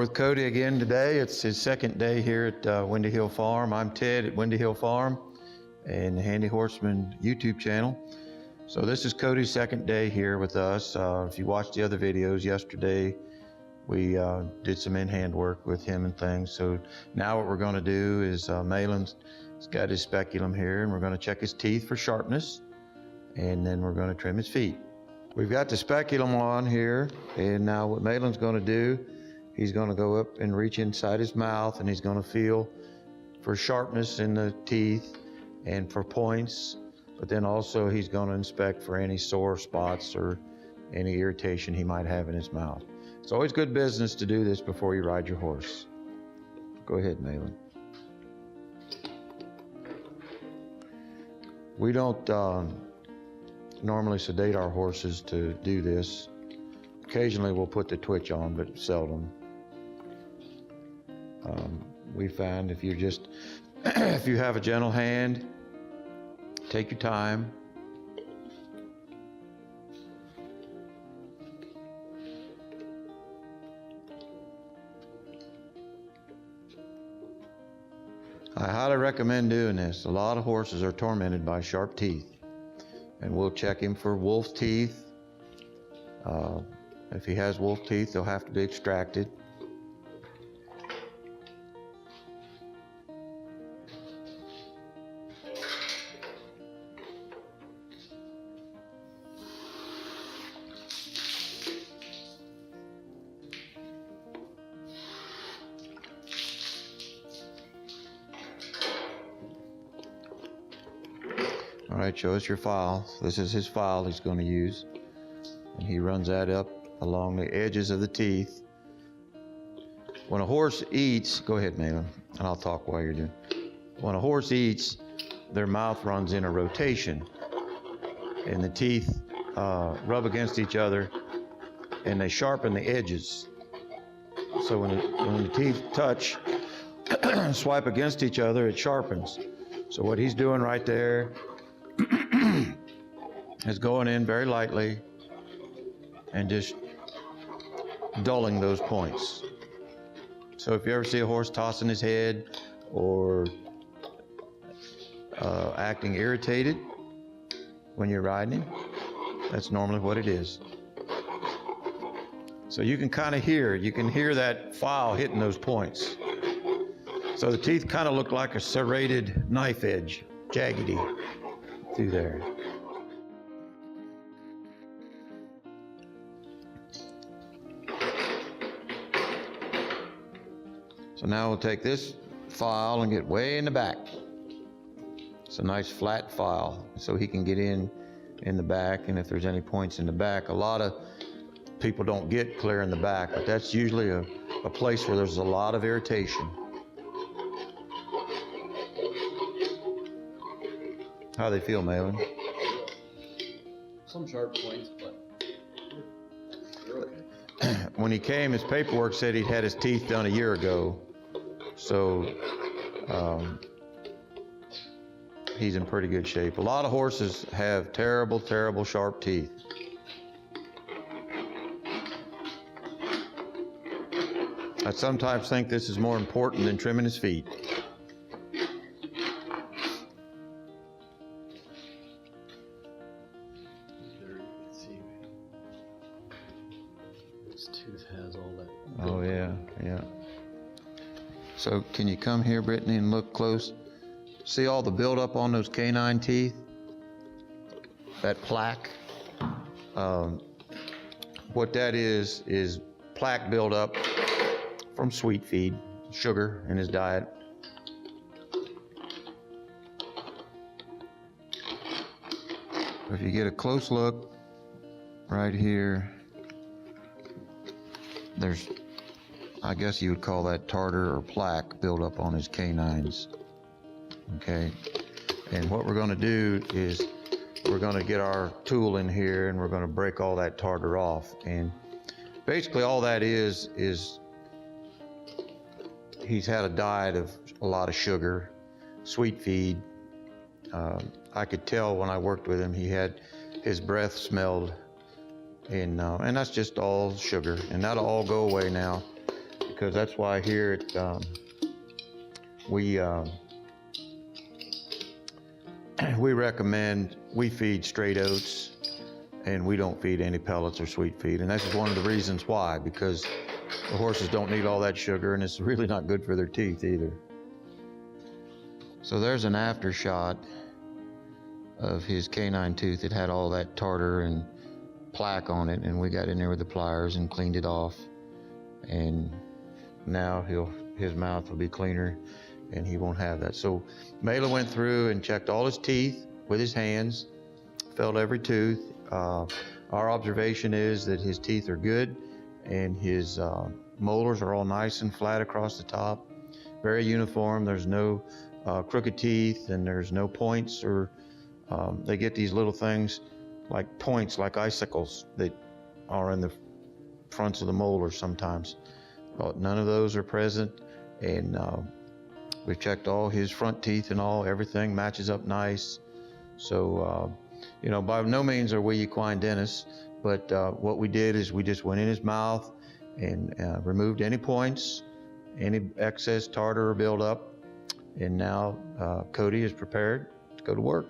with Cody again today. It's his second day here at Windy Hill Farm. I'm Ted at Windy Hill Farm and the Handy Horseman YouTube channel. So this is Cody's second day here with us. If you watched the other videos yesterday, we did some in-hand work with him and things. So now what we're going to do is Malin's got his speculum here, and we're going to check his teeth for sharpness, and then we're going to trim his feet. We've got the speculum on here, and now what Malin's going to do, he's going to go up and reach inside his mouth, and he's going to feel for sharpness in the teeth and for points, but then also he's going to inspect for any sore spots or any irritation he might have in his mouth. It's always good business to do this before you ride your horse. Go ahead, Malin. We don't normally sedate our horses to do this. Occasionally we'll put the twitch on, but seldom. We find if you just, if you have a gentle hand, take your time. I highly recommend doing this. A lot of horses are tormented by sharp teeth, and we'll check him for wolf teeth. If he has wolf teeth, they'll have to be extracted. All right, show us your file. This is his file he's going to use. And he runs that up along the edges of the teeth. When a horse eats, go ahead, Malin, and I'll talk while you're doing. When a horse eats, their mouth runs in a rotation, and the teeth rub against each other, and they sharpen the edges. So when the teeth touch, swipe against each other, it sharpens. So what he's doing right there is going in very lightly and just dulling those points. So if you ever see a horse tossing his head or acting irritated when you're riding him, that's normally what it is. So you can kind of hear that file hitting those points. So the teeth kind of look like a serrated knife edge, jaggedy through there. So now we'll take this file and get way in the back. It's a nice flat file, so he can get in the back, and if there's any points in the back. A lot of people don't get clear in the back, but that's usually a place where there's a lot of irritation. How they feel, Malin? Some sharp points, but they're okay. When he came, his paperwork said he'd had his teeth done a year ago. So he's in pretty good shape. A lot of horses have terrible, terrible sharp teeth. I sometimes think this is more important than trimming his feet. This tooth has all that. Oh yeah, yeah. So can you come here, Brittany, and look close? See all the buildup on those canine teeth? That plaque? What that is plaque buildup from sweet feed, sugar in his diet. If you get a close look right here, there's, I guess you would call that tartar or plaque buildup on his canines. Okay, and what we're going to do is we're going to get our tool in here, and we're going to break all that tartar off. And basically all that is he's had a diet of a lot of sugar, sweet feed. I could tell when I worked with him, his breath smelled, and that's just all sugar, and that'll all go away now. because that's why here at we recommend we feed straight oats, and we don't feed any pellets or sweet feed, and that's one of the reasons why, because the horses don't need all that sugar, and it's really not good for their teeth either. So there's an after shot of his canine tooth. It had all that tartar and plaque on it, and we got in there with the pliers and cleaned it off, and now his mouth will be cleaner and he won't have that. So Mela went through and checked all his teeth with his hands, felt every tooth. Our observation is that his teeth are good, and his molars are all nice and flat across the top, very uniform. There's no crooked teeth, and there's no points, or they get these little things like points, like icicles, that are in the fronts of the molars sometimes. But none of those are present, and we've checked all his front teeth and everything matches up nice. So you know, by no means are we equine dentists, but what we did is we just went in his mouth and removed any points, any excess tartar or buildup, and now Cody is prepared to go to work.